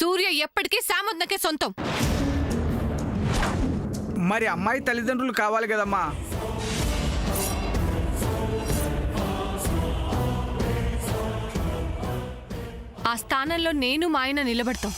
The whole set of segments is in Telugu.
సూర్య ఎప్పటికీ సామొద్దకే సొంతం. మరి అమ్మాయి తల్లిదండ్రులు కావాలి కదమ్మా. ఆ స్థానంలో నేను మా ఆయన నిలబడతాం.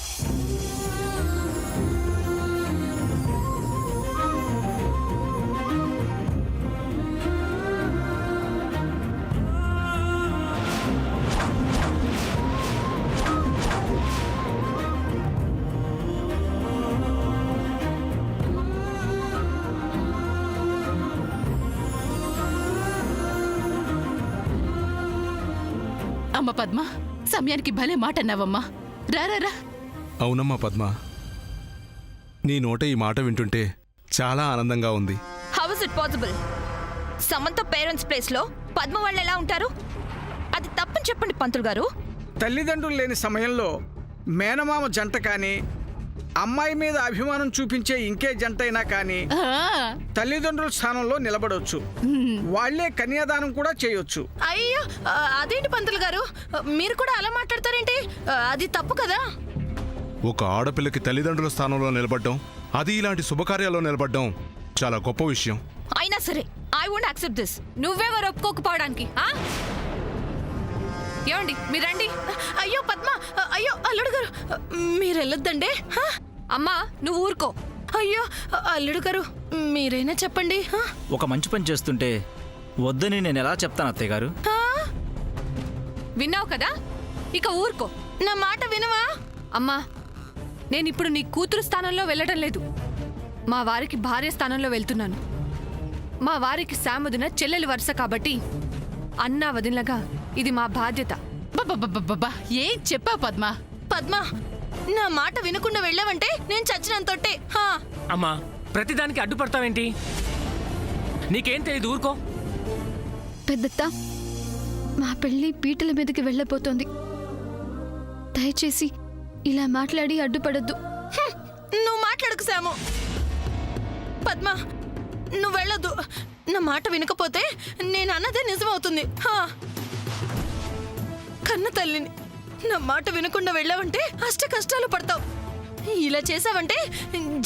అమ్మ పద్మ, సమయానికి భలే మాట అన్నావమ్మా. రా. అవునమ్మా పద్మ, నీ నోట ఈ మాట వింటుంటే చాలా ఆనందంగా ఉంది. How is it possible? Samantha parents place లో పద్మ వాళ్ళు ఎలా ఉంటారు? అది తప్పని చెప్పండి పంతులు గారు. తల్లిదండ్రులు లేని సమయంలో మేనమామ జంట కానీ, అమ్మాయి మీద అభిమానం చూపించే ఇంకే జంట అయినా కానీ తల్లిదండ్రుల స్థానంలో నిలబడవచ్చు. వాళ్లే కన్యాదానం కూడా చేయొచ్చు. అయ్యో, అదేంటి పంతులు గారు, మీరు కూడా అలా మాట్లాడతారేంటి? అది తప్పు కదా. ఒక ఆడపిల్లకి తల్లిదండ్రుల స్థానంలో నిలబడ్డం, అది ఇలాంటి శుభకార్యాల్లో నిలబడ్డం చాలా గొప్ప విషయం. అయినా సరే ఐ వోంట్ యాక్సెప్ట్ దిస్. నువ్వెవరు ఒప్పుకోకపోవడానికి? ఏమండి మీరండి. అయ్యో పద్మ, అయ్యో అల్లుడు గారు, మీరు వెళ్ళొద్దండి. అమ్మా నువ్వు ఊరుకో. అయ్యో అల్లుడు గారు, మీరైనా చెప్పండి. ఒక మంచి పని చేస్తుంటే వద్దని నేను ఎలా చెప్తాను అత్తయ్య గారు? విన్నావు కదా, ఇక ఊరుకో. నా మాట వినవా? అమ్మా, నేనిప్పుడు నీ కూతురు స్థానంలో వెళ్ళడం లేదు. మా వారికి భార్య స్థానంలో వెళ్తున్నాను. మా వారికి సాముదిన చెల్లెలి వరుస కాబట్టి అన్నా వదినగా ఇది మా బాధ్యత. బాబా, ఏం చెప్పావు పద్మ? పద్మ, నా మాట వినకుండా వెళ్ళావంటే నేను చచ్చినంతొట్టే. అమ్మా, ప్రతిదానికి అడ్డుపడతావేంటి? నీకేం తెలియదు, ఊరుకో. పెద్దత్త, మా పెళ్లి పీటల మీదకి వెళ్ళబోతోంది. దయచేసి ఇలా మాట్లాడి అడ్డుపడద్దు. నువ్వు మాట్లాడకు సాము. పద్మ, నువ్వు వెళ్ళొద్దు. నా మాట వినకపోతే నేను అన్నదే నిజమవుతుంది. కన్న తల్లిని నా మాట వినకుండా వెళ్ళావంటే అష్ట కష్టాలు పడతావు. ఇలా చేసావంటే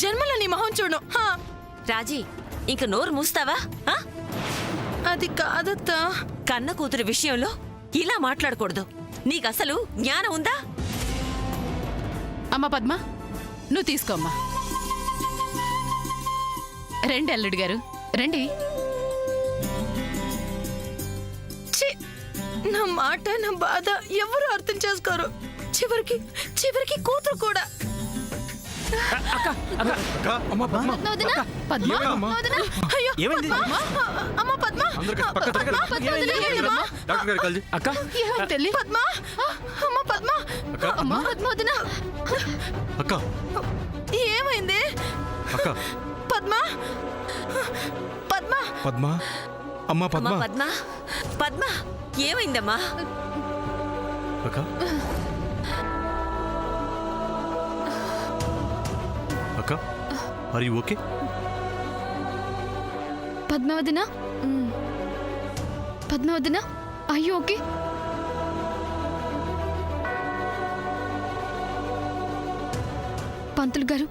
జన్మలో నీ మొహం చూడు. రాజీ, ఇంక నోరు మూస్తావా? అది కాదత్తా. కన్న కూతురు విషయంలో ఇలా మాట్లాడకూడదు. నీకసలు జ్ఞానం ఉందా? అమ్మ పద్మ, నువ్వు తీసుకోమ్మా. రండి అల్లుడు గారు, రండి. నా మాట, నా బాధ ఎవరు అర్థం చేసుకోరు. చివరికి కూతురు కూడా. పద్మ, అయ్యో అమ్మ పద్మ, అక్క పద్మ, అమ్మ పద్మ, అమ్మా పద్మవదన, అక్క ఏమైంది? అక్క పద్మ, పద్మ, పద్మ, అమ్మా పద్మ. పద్మ, పద్మ, ఏమైందమ్మా? అక్క అక్క, ఆర్ యు ఓకే? పద్మవదన, పద్మవదన, అయ్యో ఓకే? పంతులు గారు,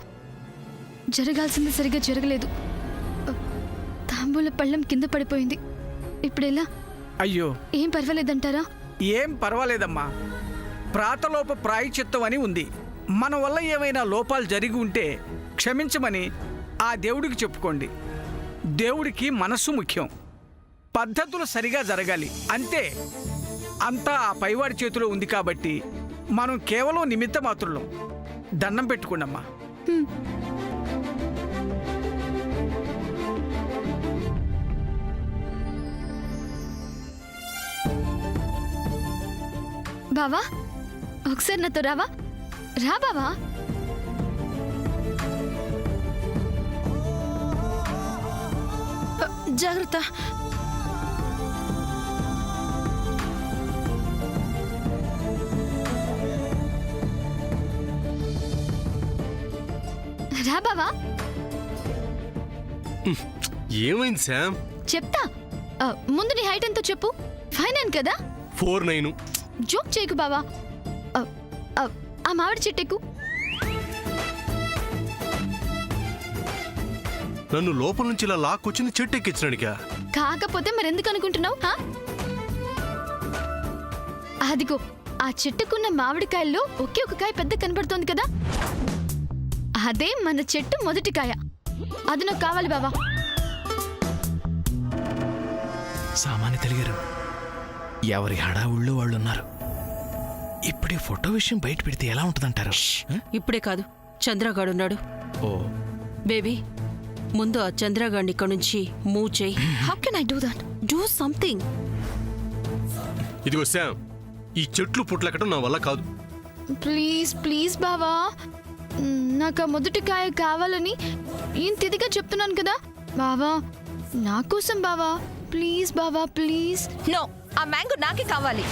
జరగాల్సింది సరిగా జరగలేదు. తాంబూల పళ్ళం కింద పడిపోయింది. ఇప్పుడెలా? అయ్యో, ఏం పర్వాలేదంటారా? ఏం పర్వాలేదమ్మా. ప్రాతలోప ప్రాయశ్చిత్తం అని ఉంది. మన వల్ల ఏమైనా లోపాలు జరిగి ఉంటే క్షమించమని ఆ దేవుడికి చెప్పుకోండి. దేవుడికి మనస్సు ముఖ్యం, పద్ధతులు సరిగా జరగాలి అంతే. అంతా ఆ పైవాడి చేతిలో ఉంది కాబట్టి మనం కేవలం నిమిత్త మాత్రులం. దండం పెట్టుకోండమ్మా. బావా, ఒకసారి నాతో రావా? రా బావా. జాగ్రత్త. రా బావా. ఏమైంది శామ్? చెప్తా. ముందు నీ హైట్ ఎంతో చెప్పు. 5'9" కదా? 4'9". జోక్ చేయకు బావా. ఆ మామిడి చెట్టెక్కు. నన్ను లోపల నుంచి ఇలా లాక్కొచ్చింది చెట్టు ఎక్కించడానికా? కాకపోతే మరెందుకు అనుకుంటున్నావు అదిగో ఆ చెట్టుకున్న మామిడికాయల్లో ఒకే ఒక కాయ పెద్ద కనబడుతోంది కదా, అదే మన చెట్టు మొదటి కాయ. అది నాకు కావాలి బావా. సామాన్య తెలిగారు, ఎవరి హడావుళ్ళు వాళ్ళు ఉన్నారు. ఇప్పుడు ఈ ఫోటో విషయం బయట పెడితే ఎలా ఉంటుందంటారు? ఇప్పుడే కాదు, చంద్రగాడున్నాడు. ఓ బేబీ, ముందు ఆ చంద్రగాడిని ఇక్కడ నుంచి మూవ్ చేయి. How can I do that? Do something. ఇదిగో శామ్, ఈ చెట్లు పుట్లెక్కడం నా వల్ల కాదు. ప్లీజ్ ప్లీజ్ బావా, నాకు ఆ మొదటి కాయ కావాలని ఇంత ఇదిగా చెప్తున్నాను కదా బావా. నా కోసం బావా, ప్లీజ్ బావా ప్లీజ్. నో, ఆ మ్యాంగో నాకే కావాలి.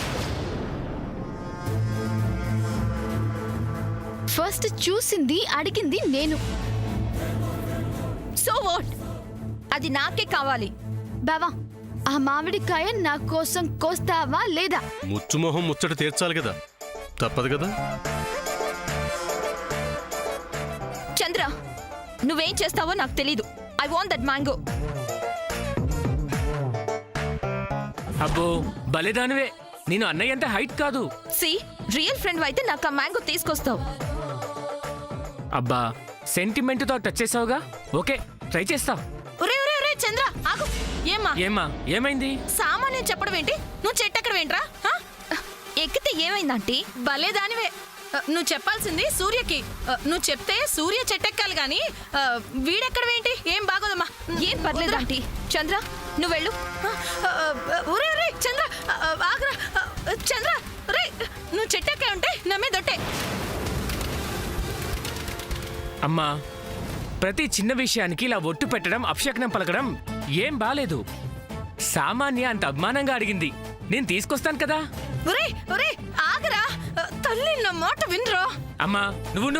ఫస్ట్ చూసింది అడిగింది నేను. సో వాట్, అది నాకే కావాలి. బావా, ఆ మామిడికాయ నా కోసం కోస్తావా లేదా? ముచ్చుమొహం ముచ్చట తీర్చాలి కదా, తప్పదు కదా. చంద్ర, నువ్వేం చేస్తావో నాకు తెలీదు. I want that mango. అబ్బో భలేదానివే, నేను అన్నయ్య అంత హైట్ కాదు. సి, రియల్ ఫ్రెండ్ అయితే నాకు ఆ మ్యాంగో తీసుకొస్తావు. అబ్బా సెంటిమెంట్తో టచ్ చేసావుగా, ఓకే ట్రై చేస్తా. ఒరే ఒరే ఒరే చంద్ర, ఆగు. ఏమ్మా ఏమ్మా ఏమైంది? సామాన్యం చెప్పడం ఏంటి? నువ్వు చెట్టు ఎక్కడ ఏంట్రా? ఎక్కితే ఏమైందంటీ? భలే దానివే. నువ్వు చెప్పాల్సింది సూర్యకి. నువ్వు చెప్తే సూర్య చెట్టెక్కాలి గాని వీడెక్కడవేంటి? ఏం బాగోదమ్మా. ఏం పర్లేదు ఆంటీ. చంద్ర, నువ్వు వెళ్ళు. ఒరే ఒరే చంద్ర, ఆగ్రా. చంద్ర, ఒరే నువ్వు చెట్టెక్కా ఉంటే నా మీద దొట్టే. అమ్మా, ప్రతి చిన్న విషయానికి ఇలా ఒట్టు పెట్టడం, అపశకనం పలకడం ఏం బాలేదు. సామాన్య అంత అభిమానంగా అడిగింది, నేను తీసుకొస్తాను కదా. ఒరే ఒరే ఆగరా, తల్లి నా మాట వినరా. అమ్మా నువ్వు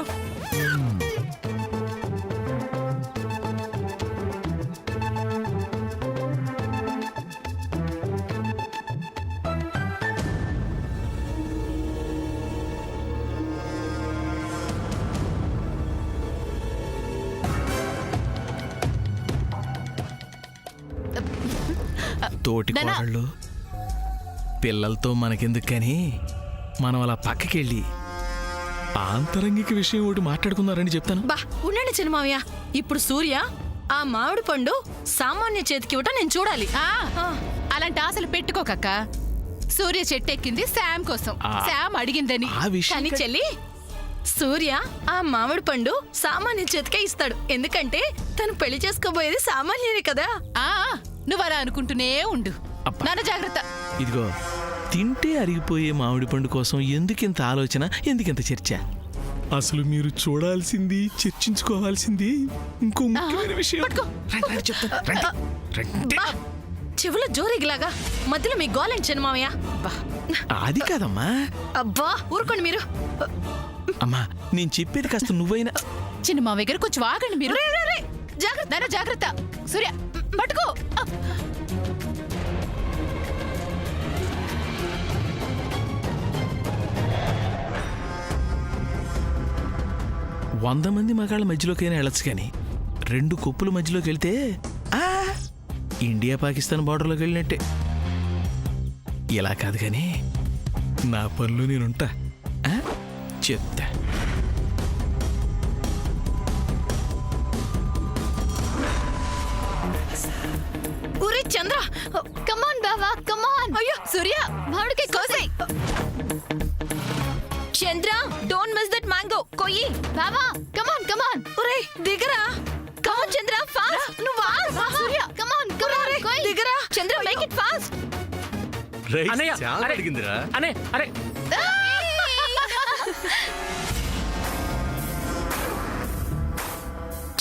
తోటి కోడళ్ళు పిల్లలతో మనకెందుకు కానీ మనం అలా పక్కకెళ్ళి ఆంతరంగిక విషయం ఒకటి మాట్లాడుకున్నారని చెప్తాను. బా ఉండండి చిన్నమావయ్య, ఇప్పుడు సూర్య ఆ మామిడి పండు సామాన్య చేతికి ఇవ్వటం నేను చూడాలి. అలాంటి ఆశలు పెట్టుకోకక్క. సూర్య చెట్టెక్కింది శామ్ కోసం, శామ్ అడిగిందని. ఆ విషయం కానీ చెల్లి, సూర్య ఆ మామిడి పండు సామాన్య చేతికే ఇస్తాడు. ఎందుకంటే తను పెళ్లి చేసుకోబోయేది సామాన్యనే కదా. నువ్వు అలా అనుకుంటూనే ఉండు. నాన్న జాగ్రత్త. ఇదిగో, తింటే అరిగిపోయే మామిడి పండు కోసం ఎందుకింత ఆలోచన, ఎందుకింత చర్చ? అసలు మీరు చూడాల్సింది, చర్చించుకోవాల్సింది ఇంకో ముఖ్యమైన విషయం. చెవుల జోరిగిలాగా మధ్యలో మీ గోలెం చిన్నమావయ్య. అది కాదమ్మా. అబ్బా ఊరుకోండి మీరు. అమ్మా, నేను చెప్పేది కాస్త నువ్వైనా. చిన్న మా దగ్గర కొంచెం ఆగండి మీరు. జాగ్రత్త నాన్న, జాగ్రత్త. సూర్య పట్టుకో. 100 మంది మగాళ్ళ మధ్యలోకైనా వెళ్ళొచ్చు, కానీ 2 కొప్పుల మధ్యలోకి వెళ్తే ఇండియా పాకిస్తాన్ బార్డర్లోకి వెళ్ళినట్టే. ఇలా కాదు కానీ నా పనులు నేనుంటా, చెప్తా. ఊరే చంద్ర, కమాన్ బావా కమాన్. అయ్యో సూర్య, మామిడికాయ కోసేయ్. చంద్ర, డోంట్ మిస్ దట్ మ్యాంగో. కొయ్యి. బావా కమాన్ కమాన్. ఒరే దిగరా. కమాన్ చంద్ర, ఫాస్ట్. నువ్వు సూర్య కమాన్ కమాన్ కోయ్. దిగరా చంద్ర, మేక్ ఇట్ ఫాస్ట్. అన్నయ్య, అరే, అడిగిందిరా. అనే అరే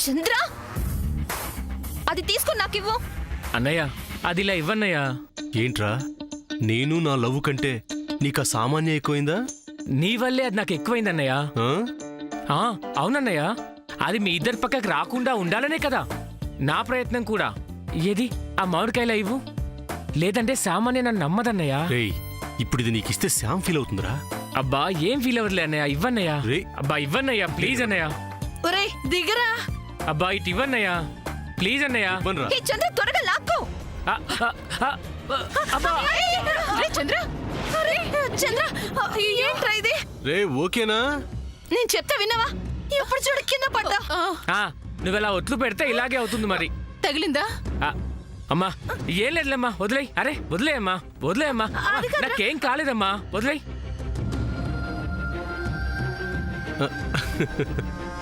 చంద్ర, అది తీసుకుని నాకు ఇవ్వు. అన్నయ్య, అది ఇలా ఇవ్వన్నయ్యా. ఏంట్రా, నేను నా లవ్ కంటే నీకు ఆ సామాన్య ఎక్కువైందా? నీ వల్లే అది నాకు ఎక్కువైందన్నయ్య. ఆ? అవునన్నయ్య, అది మీ ఇద్దరి పక్కకి రాకుండా ఉండాలనే కదా నా ప్రయత్నం కూడా. ఏది ఆ మామిడికాయలా ఇవ్వు, లేదంటే సామాన్య నన్ను నమ్మదన్నయ్య. రేయ్, ఇప్పుడు ఇది నీకు ఇస్తే శామ్ ఫీల్ అవుతుందిరా. అబ్బా ఏం ఫీల్ అవ్వదులే అన్నయ్య, ఇవ్వన్నయ్య. రే. అబ్బా ఇవ్వన్నయ్య, ప్లీజ్ అన్నయ్య. ఒరే దిగరా. అబ్బా ఇటు ఇవ్వన్నయ్య. ప్లీజ్ అన్నయ్య ఇవ్వనురా. ఈ చంద్ర త్వరగా లాక్కో. ఆ, ఆ, ఆ, అబ్బా రే చంద్ర అరే, చంద్ర ఏంట్రా ఇది? రే ఓకేనా? నేను చెప్తా విన్నావా? ఎప్పుడు చూడు కింద పడ్డా. ఆ, నువ్వు ఇలా ఒట్లు పెడితే ఇలాగే అవుతుంది మరి. తగిలిందా? ఆ, అమ్మా ఏం లేదులేమ్మా, వదిలేయ్. అరే వదిలేయమ్మా, వదిలేయమ్మా. నాకేం కాలేదమ్మా, వదిలేయ్.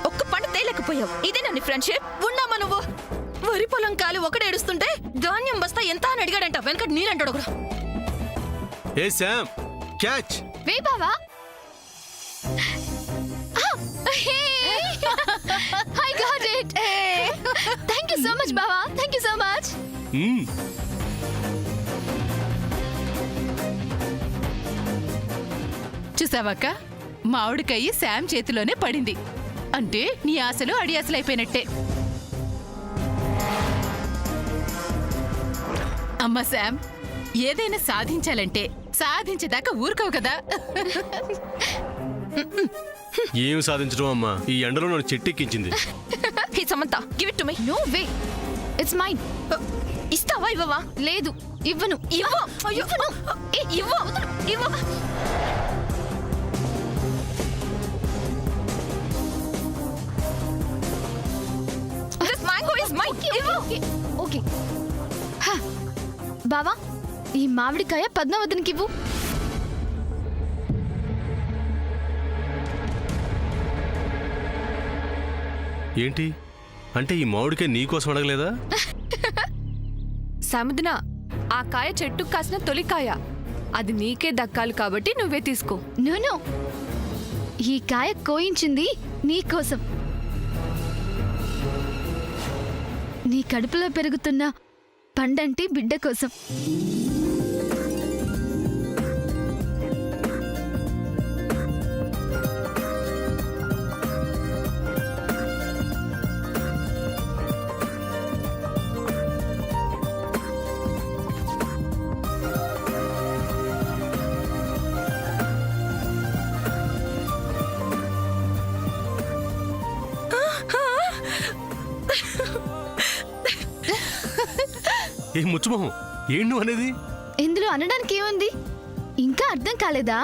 ఒక్క పండు తేలేకపోయావు. ఇదే నన్ను ఫ్రెండ్షిప్. ఉన్నామా నువ్వు? వరి పొలం కాలు ఒకటి ఏడుస్తుంటే ధాన్యం బస్తా ఎంత అని అడిగాడంట. వెనకటి నీరంటాడు ఒకడు. ఏ శామ్, క్యాచ్. వే బావా. I got it. Thank you so much, బావా. Thank you so much. చూసావక్క, మామిడికాయ శామ్ చేతిలోనే పడింది. అంటే నీ ఆశలు అడియాసలు అయిపోయినట్టే. అమ్మా శామ్, ఏదైనా సాధించాలంటే సాధించేదాకా ఊరుకోవు కదా. ఏం సాధించడం అమ్మా, ఈ ఎండలో నన్ను చెట్టెక్కించింది. Hey Samantha, give it to me. No way. It's mine. ఇస్తావా ఇవ్వవా? లేదు, ఇవ్వను. ఇవ్వు. ఇవ్వను. ఇవ్వు. ఇవ్వు. This mango is mine. ఇవ్వు. ఓకే. బావా, ఈ మామిడికాయ పద్మావతినికి ఇవ్వు. ఏంటి అంటే ఈ మామిడికాయ నీకోసం అడగలేదా? సాముదిన, ఆ కాయ చెట్టుకు కాసిన తొలి కాయ. అది నీకే దక్కాలి కాబట్టి నువ్వే తీసుకో. నో, ఈ కాయ కోయించింది నీకోసం. నీ కడుపులో పెరుగుతున్న పండంటి బిడ్డ కోసం. ఏ ముచ్చుమోహం, ఏం నువ్వు అనేది? ఇందులో అనడానికి ఏముంది? ఇంకా అర్థం కాలేదా?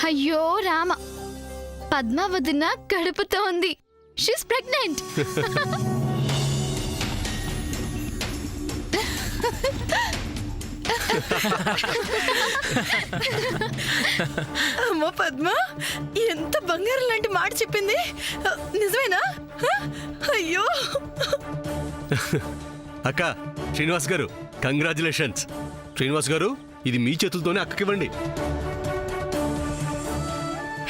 అయ్యో రామ, పద్మావతిన కడుపుతో ఉంది. She's pregnant. అమ్మో పద్మ, ఎంత బంగారం లాంటి మాట చెప్పింది. నిజమేనా? అయ్యో. అక్క, శ్రీనివాస్ గారు కంగ్రాచులేషన్స్. శ్రీనివాస్ గారు, ఇది మీ చేతులతోనే అక్కకివ్వండి.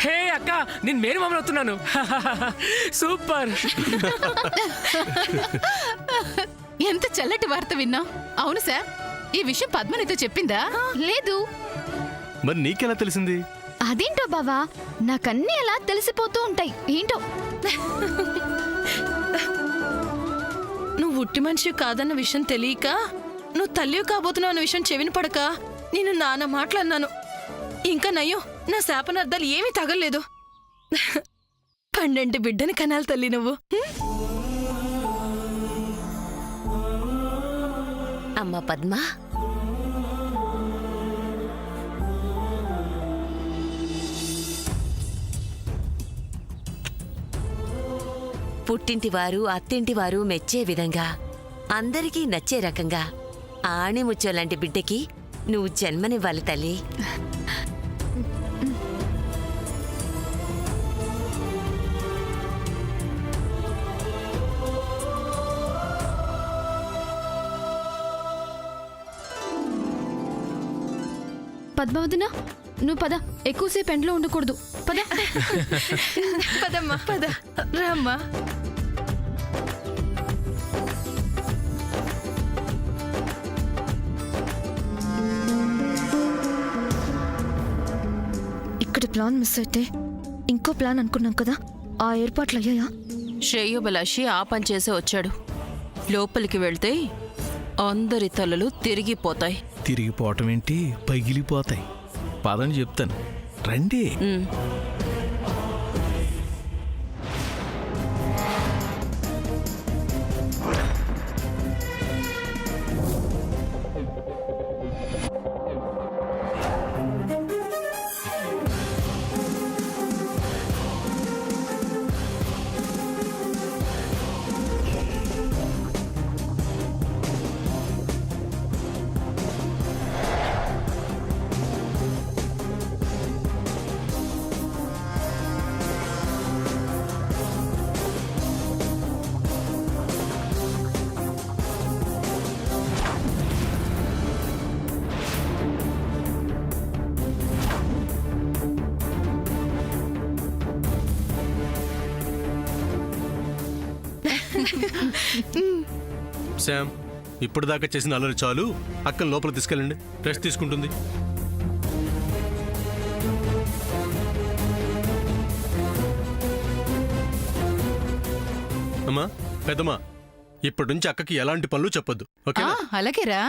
హే అక్క, నేను మేరు మామని అవుతున్నాను. సూపర్. ఎంత చల్లటి వార్త విన్నాం. అవును సార్, ఈ విషయం పద్మ నీతో చెప్పిందా? లేదు. మరి నీకెలా తెలిసింది? అదేంటో బావా, నాకన్నీ అలా తెలిసిపోతూ ఉంటాయి. ఏంటో. నువ్వు ఉట్టి మనిషి కాదన్న విషయం తెలియక, నువ్వు తల్లి కాబోతున్నావు అన్న విషయం చెవిన పడక నేను నాన్న మాటలన్నాను. ఇంకా నయ్యో, నా శాపనార్థాలు ఏమీ తగలేదు. పండంటి బిడ్డని కనాలి తల్లి నువ్వు. అమ్మ పద్మ, పుట్టింటివారు అత్తింటివారు మెచ్చే విధంగా, అందరికీ నచ్చే రకంగా ఆణిముచ్చో లాంటి బిడ్డకి నువ్వు జన్మనివ్వాలి తల్లి. పద్మావతిన, నువ్వు పద. ఎక్కువసేపు ఎండలో ఉండకూడదు. పద. పదమ్మా, పద. రామ్మా. ఇక్కడ ప్లాన్ మిస్ అయితే ఇంకో ప్లాన్ అనుకున్నాం కదా, ఆ ఏర్పాట్లు అయ్యాయా? శ్రేయోబలాషి ఆ పని చేసే వచ్చాడు. లోపలికి వెళ్తే అందరి తలలు తిరిగిపోతాయి. తిరిగిపోవటం ఏంటి, పగిలిపోతాయి. పదని చెప్తాను, రండి. శామ్ ఇప్పుడు దాకా చేసిన అల్లరి చాలు, అక్కని లోపల తీసుకెళ్ళండి, రెస్ట్ తీసుకుంటుంది. అమ్మా పెద్దమ్మా, ఇప్పటి నుంచి అక్కకి ఎలాంటి పనులు చెప్పొద్దు, ఓకే? అలాగేరా,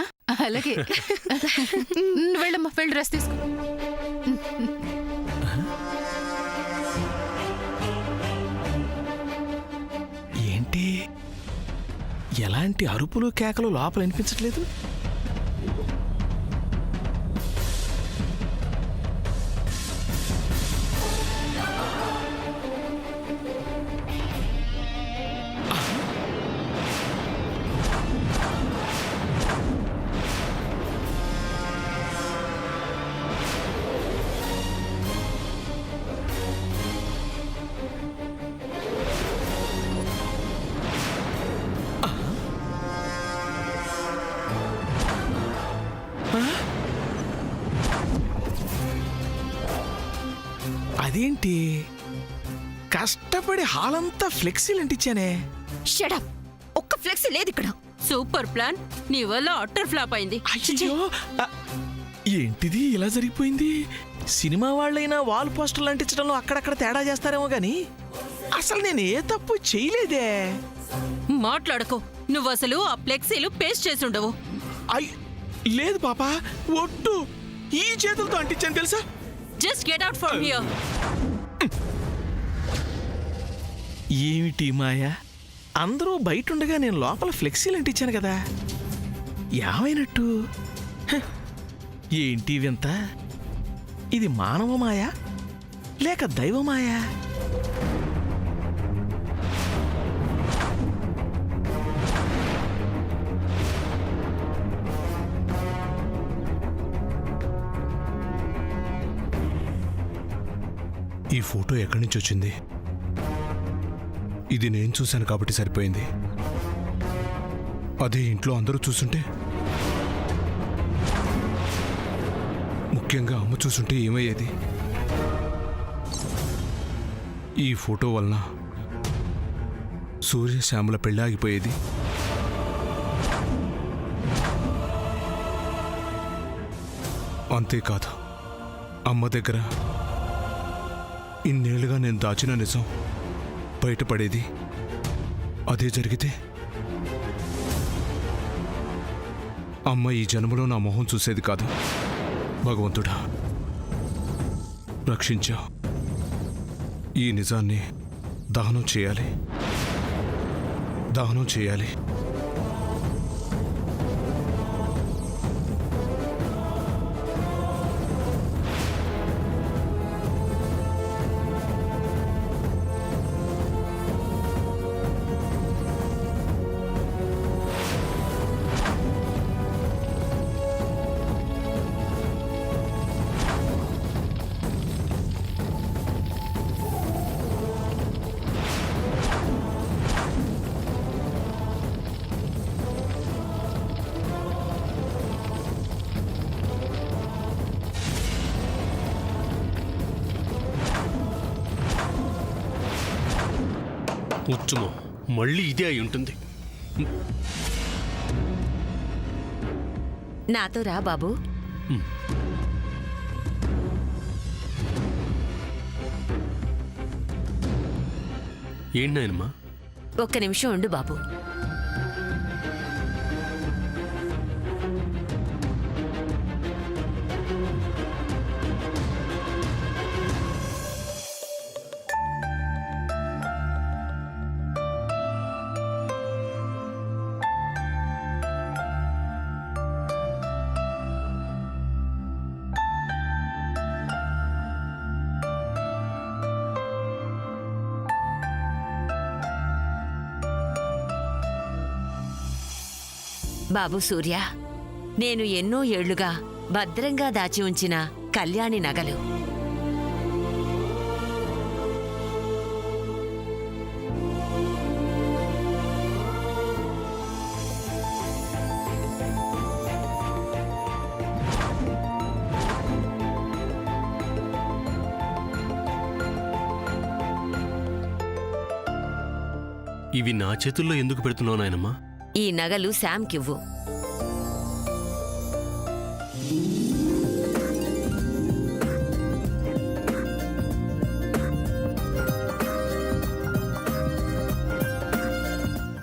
అలాగే. నువ్వు వెళ్ళమ్మా, వెళ్ళి డ్రెస్ తీసుకో. ఏంటి ఎలాంటి అరుపులు కేకలు లోపల వినిపించట్లేదు? అదేంటి కష్టపడి హాలంతా ఫ్లెక్సీలు అంటించానే. షడప్, ఒక్క ఫ్లెక్సీ లేదు ఇక్కడ. సూపర్ ప్లాన్ నీ వల్ల అట్టర్ ఫ్లాప్ అయింది. అయ్యో ఆ, ఏంటిది ఇలా జరిగిపోయింది? సినిమా వాళ్ళైనా వాల్ పోస్టర్లు అంటించడంలో అక్కడక్కడ తేడా చేస్తారేమో గాని అసలు నేను ఏ తప్పు చేయలేదే. మాట్లాడకో, నువ్వు అసలు ఆ ఫ్లెక్సీలు పేస్ట్ చేసి ఉండవు. లేదు పాప, ఒట్టు ఈ చేతులతో అంటించాను తెలుసా. Just get out from here. ఏమిటి మాయా, అందరూ బయట ఉండగా నేను లోపల ఫ్లెక్సీలు అంటించాను కదా, ఏమైనట్టు? హ, ఏంటి వింత? ఇది మానవ మాయా లేక దైవమాయా? ఈ ఫోటో ఎక్కడి నుంచి వచ్చింది? ఇది నేను చూశాను కాబట్టి సరిపోయింది. అదే ఇంట్లో అందరూ చూస్తుంటే, ముఖ్యంగా అమ్మ చూస్తుంటే ఏమయ్యేది? ఈ ఫోటో వలన సూర్యశ్యామల పెళ్ళి ఆగిపోయేది. అంతేకాదు, అమ్మ దగ్గర ఇన్నేళ్లుగా నేను దాచిన నిజం బయటపడేది. అదే జరిగితే అమ్మ ఈ జన్మలో నా మొహం చూసేది కాదు. భగవంతుడా, రక్షించా. ఈ నిజాన్ని దహనం చేయాలి, దహనం చేయాలి. ఉచ్చుమో, మళ్ళీ ఇదే అయి ఉంటుంది. నాతో రా బాబు. ఏంటి నాయనమ్మా? ఒక్క నిమిషం ఉండు బాబు. బాబు సూర్య, నేను ఎన్నో ఏళ్లుగా భద్రంగా దాచి ఉంచిన కళ్యాణి నగలు. ఇవి నా చేతుల్లో ఎందుకు పెడుతున్నావు నాయనమ్మా? ఈ నగలు శామ్కివ్వు.